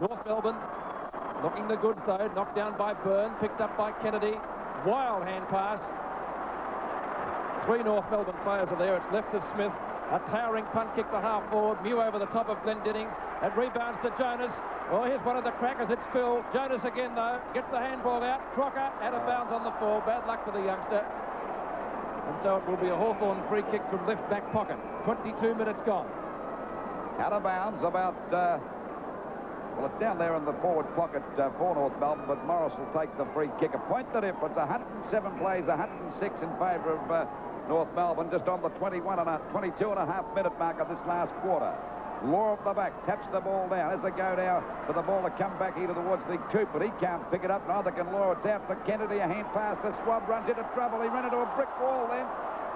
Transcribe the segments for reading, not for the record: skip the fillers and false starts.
North Melbourne looking the goods though, knocked down by Byrne, picked up by Kennedy. Wild hand pass. 3 North Melbourne players are there. It's left to Smith. A towering punt kick to half forward. Mew over the top of Glendinning. It rebounds to Jonas. Oh, here's one of the crackers. It's Phil. Jonas again, though. Gets the handball out. Crocker out of bounds on the fall. Bad luck for the youngster. And so it will be a Hawthorn free kick from left back pocket. 22 minutes gone. Out of bounds about... well, it's down there in the forward pocket for North Melbourne, but Morris will take the free kick. A point the difference. 107 plays, 106 in favour of North Melbourne, just on the 22 and a half minute mark of this last quarter. Law at the back, taps the ball down. As they go down for the ball to come back here towards the Coop, but he can't pick it up. Neither can Law. It's out for Kennedy. A hand pass to Swab, runs into trouble. He ran into a brick wall then.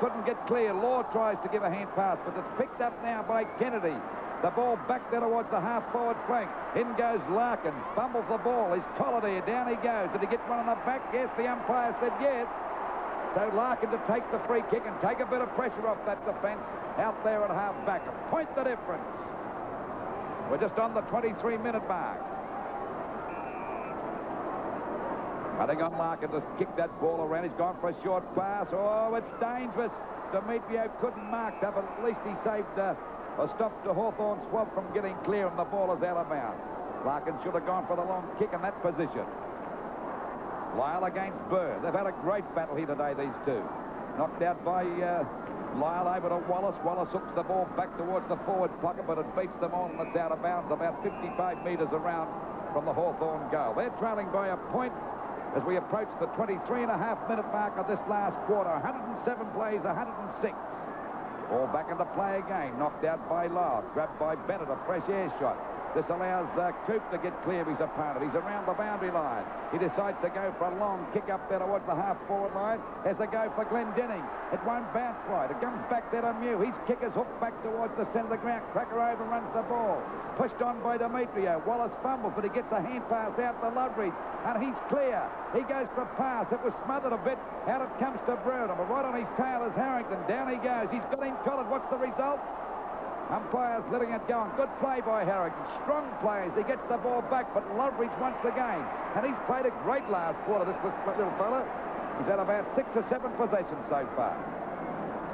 Couldn't get clear. Law tries to give a hand pass, but it's picked up now by Kennedy. The ball back there towards the half-forward flank. In goes Larkin. Fumbles the ball. He's collared here. Down he goes. Did he get one on the back? Yes, the umpire said yes. So Larkin to take the free kick and take a bit of pressure off that defence out there at half-back. A point the difference. We're just on the 23-minute mark. Running on Larkin to kick that ball around. He's gone for a short pass. Oh, it's dangerous. Demetrio couldn't mark that, but at least he saved... a stop to Hawthorn Swab from getting clear, and the ball is out of bounds. Larkin should have gone for the long kick in that position. Lyle against Burr. They've had a great battle here today, these two. Knocked out by Lyle over to Wallace. Wallace hooks the ball back towards the forward pocket, but it beats them on, and it's out of bounds about 55 metres around from the Hawthorn goal. They're trailing by a point as we approach the 23.5-minute mark of this last quarter. 107 plays, 106. Ball back into play again. Knocked out by Lyle. Grabbed by Bennett. A fresh air shot. This allows Coop to get clear of his opponent. He's around the boundary line. He decides to go for a long kick up there towards the half-forward line. As they go for Glendinning. It won't bounce right. It comes back there to Mew. His kick is hooked back towards the centre of the ground. Cracker overruns the ball. Pushed on by Demetrio. Wallace fumbles, but he gets a hand pass out to Loveridge. And he's clear. He goes for a pass. It was smothered a bit. Out it comes to Bruder. But right on his tail is Harrington. Down he goes. He's got him collared. What's the result? Umpire's letting it go on. Good play by Harrington. Strong plays. He gets the ball back, but Loveridge once again. And he's played a great last quarter, this little fella. He's had about 6 or 7 possessions so far.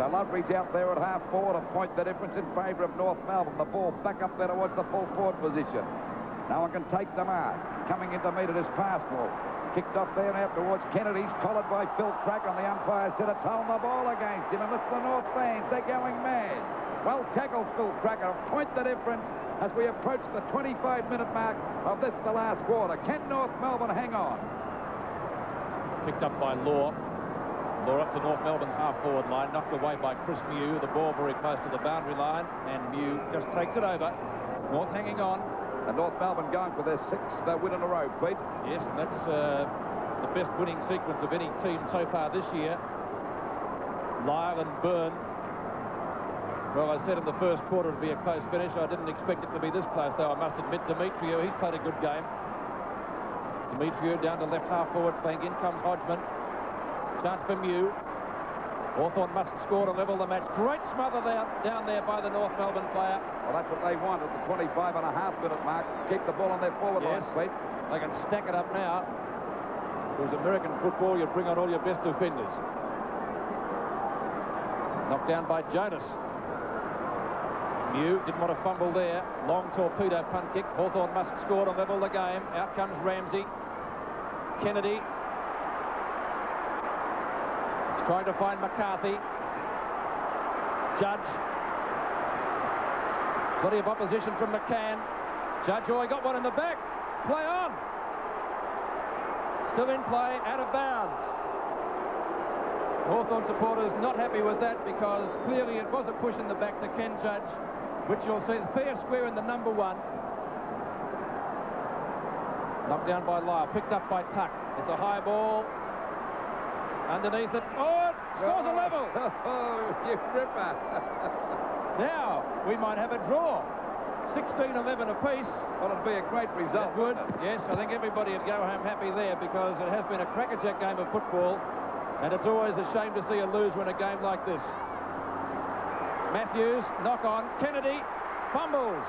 So Loveridge out there at half-forward, a point the difference in favour of North Melbourne. The ball back up there towards the full forward position. No one can take the mark. Coming in to meet it is pass ball. Kicked off there now towards Kennedy's, collared by Phil Crack on the umpire said it's holding the ball against him, and it's the North fans. They're going mad. Well tackled, Phil Cracker. A point the difference as we approach the 25-minute mark of this, the last quarter. Can North Melbourne hang on? Picked up by Law. Law up to North Melbourne's half-forward line. Knocked away by Chris Mew. The ball very close to the boundary line. And Mew just takes it over. North hanging on. And North Melbourne going for their 6th win in a row, Pete. Yes, and that's the best winning sequence of any team so far this year. Lyle and Byrne. Well, I said in the first quarter it would be a close finish. I didn't expect it to be this close, though, I must admit. Demetrio, he's played a good game. Demetrio down to left half-forward flank. In comes Hodgman. Chance for Mew. Hawthorn must score to level the match. Great smother there, down there by the North Melbourne player. Well, that's what they want at the 25.5-minute mark. Keep the ball on their forward line, Pete. They can stack it up now. If it was American football, you'd bring on all your best defenders. Knocked down by Jonas. Mew didn't want to fumble there. Long torpedo punt kick. Hawthorn must score to level the game. Out comes Ramsey. Kennedy. He's trying to find McCarthy. Judge. Plenty of opposition from McCann. Judge, oh, he got one in the back. Play on. Still in play, out of bounds. Hawthorn supporters not happy with that because clearly it was a push in the back to Ken Judge, which you'll see fair square in the number 1. Knocked down by Lyle, picked up by Tuck. It's a high ball. Underneath it. Oh, it scores a level. Oh, you ripper. Now, we might have a draw. 16-11 apiece. Well, it'd be a great result. It would. Yes, I think everybody would go home happy there because it has been a crackerjack game of football. And it's always a shame to see a loser in a game like this. Matthews, knock on. Kennedy, fumbles.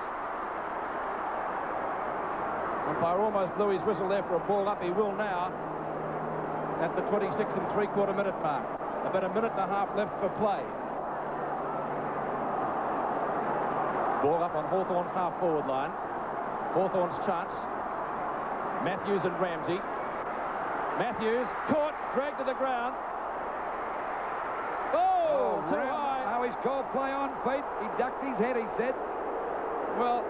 Umpire almost blew his whistle there for a ball up. He will now at the 26 3/4 minute mark. About a minute and a half left for play. Ball up on Hawthorn's half-forward line. Hawthorn's chance. Matthews and Ramsey. Matthews caught, dragged to the ground. Oh, too high. Now he's called play on, Pete. He ducked his head, he said. Well,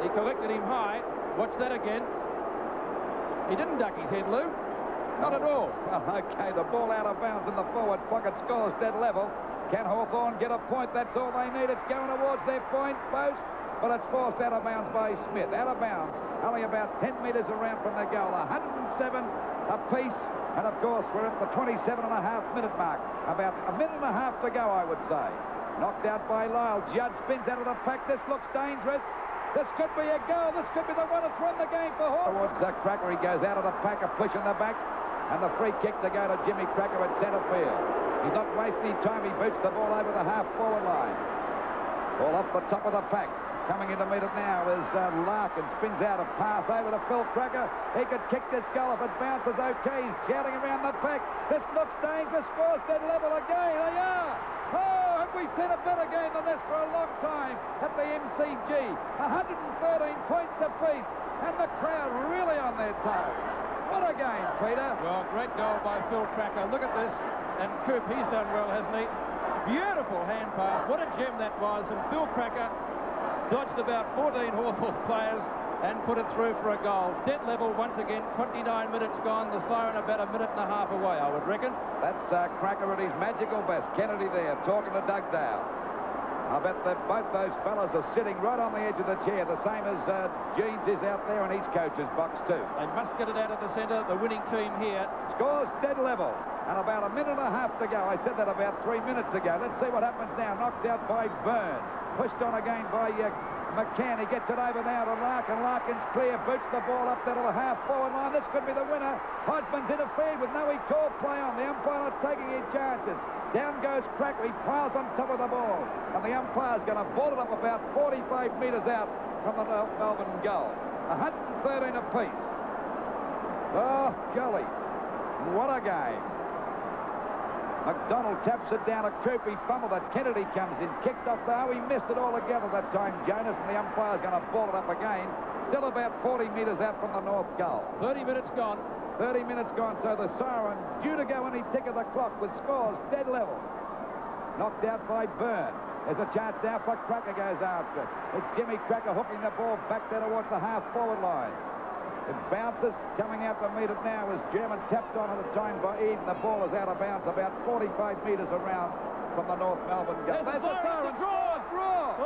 he collected him high. Watch that again. He didn't duck his head, Lou. Not at all. Well, okay, the ball out of bounds in the forward pocket, scores dead level. Can Hawthorn get a point? That's all they need. It's going towards their point post, but it's forced out of bounds by Smith. Out of bounds, only about 10 metres around from the goal. 107 apiece, and of course we're at the 27.5-minute mark. About a minute and a half to go, I would say. Knocked out by Lyle. Judd spins out of the pack. This looks dangerous. This could be a goal. This could be the one that's won the game for Hawthorn. Towards Cracker, he goes out of the pack, a push in the back, and the free kick to go to Jimmy Cracker at centre field. He's not wasting any time. He boots the ball over the half-forward line. Ball off the top of the pack. Coming in to meet it now is Larkin. Spins out a pass over to Phil Cracker. He could kick this goal if it bounces okay. He's shouting around the pack. This looks dangerous. Scores dead level again. They are. Oh, have we seen a better game than this for a long time at the MCG? 113 points apiece, and the crowd really on their toes. What a game, Peter. Well, great goal by Phil Cracker. Look at this. And Coop, he's done well, hasn't he? Beautiful hand pass. What a gem that was. And Phil Cracker dodged about 14 Hawthorn players and put it through for a goal. Dead level once again. 29 minutes gone. The siren about a minute and a half away, I would reckon. That's Cracker at his magical best. Kennedy there talking to Doug Dale. I bet that both those fellas are sitting right on the edge of the chair, the same as Jeans is out there in his coach's box too. They must get it out of the centre. The winning team here. Scores dead level. And about a minute and a half to go. I said that about 3 minutes ago. Let's see what happens now. Knocked out by Byrne. Pushed on again by McCann. He gets it over now to Larkin. Larkin's clear. Boots the ball up there to the half-forward line. This could be the winner. Hodgman's interfered with no. He called play on. The umpire not taking his chances. Down goes Cracker. He piles on top of the ball. And the umpire's going to ball it up about 45 metres out from the North Melbourne goal. 113 apiece. Oh, golly. What a game. McDonald taps it down to Coop. He fumbled it. Kennedy comes in. Kicked off though. He missed it altogether that time, Jonas. And the umpire's going to ball it up again. Still about 40 metres out from the north goal. 30 minutes gone. 30 minutes gone. So the siren due to go any tick of the clock with scores dead level. Knocked out by Byrne. There's a chance now for Cracker goes after it. It's Jimmy Cracker hooking the ball back there towards the half-forward line. It bounces. Coming out to meet it now is German, tapped on at the time by Eden. The ball is out of bounds about 45 metres around from the North Melbourne goal. There's the siren. Draw.